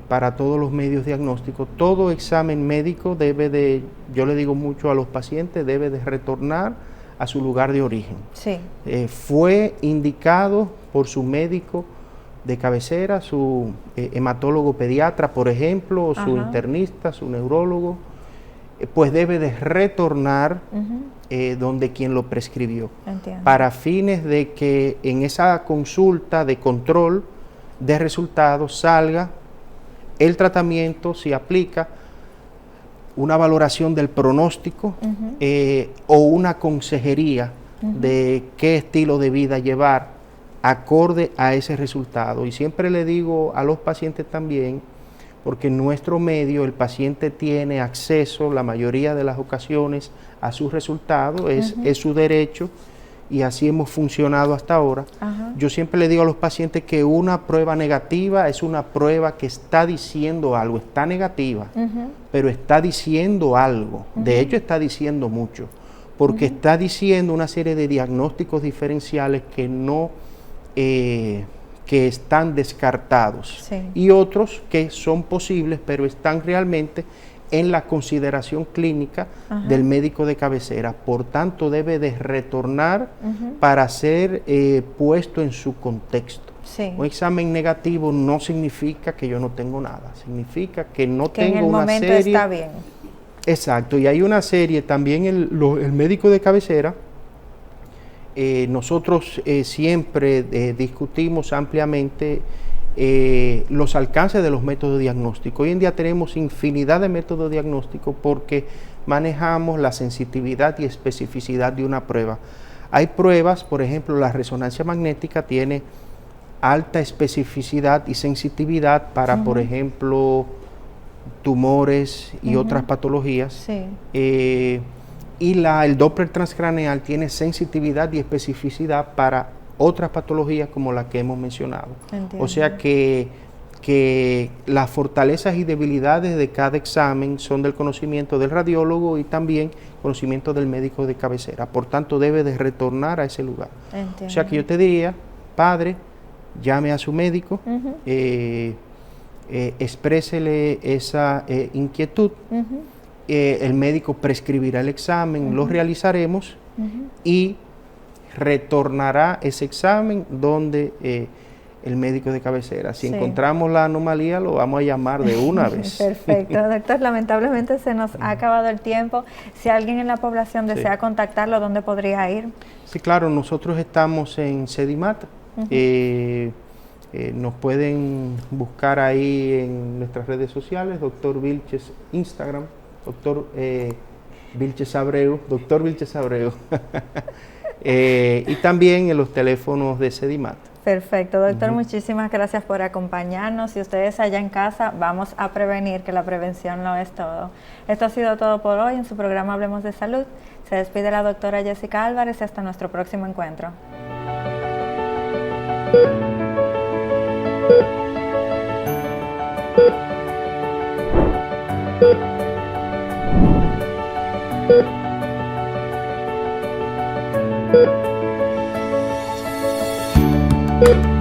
para todos los medios diagnósticos, todo examen médico debe de, yo le digo mucho a los pacientes, debe de retornar a su lugar de origen. Sí. Fue indicado por su médico de cabecera, su hematólogo pediatra, por ejemplo, o su internista, su neurólogo, pues debe de retornar donde quien lo prescribió. Entiendo. Para fines de que en esa consulta de control de resultados salga el tratamiento, si aplica una valoración del pronóstico o una consejería de qué estilo de vida llevar acorde a ese resultado. Y siempre le digo a los pacientes también, porque en nuestro medio el paciente tiene acceso la mayoría de las ocasiones a sus resultados, es su derecho, y así hemos funcionado hasta ahora. Yo siempre le digo a los pacientes que una prueba negativa es una prueba que está diciendo algo, está negativa, pero está diciendo algo, de hecho está diciendo mucho, porque está diciendo una serie de diagnósticos diferenciales que no, que están descartados, y otros que son posibles, pero están realmente en la consideración clínica del médico de cabecera. Por tanto, debe de retornar para ser puesto en su contexto. Un examen negativo no significa que yo no tengo nada, significa que no tengo una serie. En el momento está bien. Exacto, y hay una serie también, el médico de cabecera, nosotros siempre discutimos ampliamente los alcances de los métodos diagnósticos. Hoy en día tenemos infinidad de métodos diagnósticos porque manejamos la sensitividad y especificidad de una prueba. Hay pruebas, por ejemplo, la resonancia magnética tiene alta especificidad y sensitividad para, por ejemplo, tumores y otras patologías. Y el Doppler transcraneal tiene sensitividad y especificidad para otras patologías como las que hemos mencionado. O sea que las fortalezas y debilidades de cada examen son del conocimiento del radiólogo y también conocimiento del médico de cabecera. Por tanto, debe de retornar a ese lugar. O sea que yo te diría, padre, llame a su médico, exprésele esa inquietud, el médico prescribirá el examen, lo realizaremos y retornará ese examen donde el médico de cabecera. Si encontramos la anomalía, lo vamos a llamar de una vez. Perfecto, doctor. Lamentablemente se nos ha acabado el tiempo. Si alguien en la población desea contactarlo, ¿dónde podría ir? Sí, claro, nosotros estamos en Sedimat. Nos pueden buscar ahí en nuestras redes sociales, Doctor Vilches Instagram, Doctor Vilches Abreu, Doctor Vilches Abreu. Y también en los teléfonos de Sedimat. Perfecto, doctor, muchísimas gracias por acompañarnos. Si ustedes allá en casa, vamos a prevenir, que la prevención lo es todo. Esto ha sido todo por hoy en su programa Hablemos de Salud. Se despide la doctora Jessica Álvarez y hasta nuestro próximo encuentro. Thank you.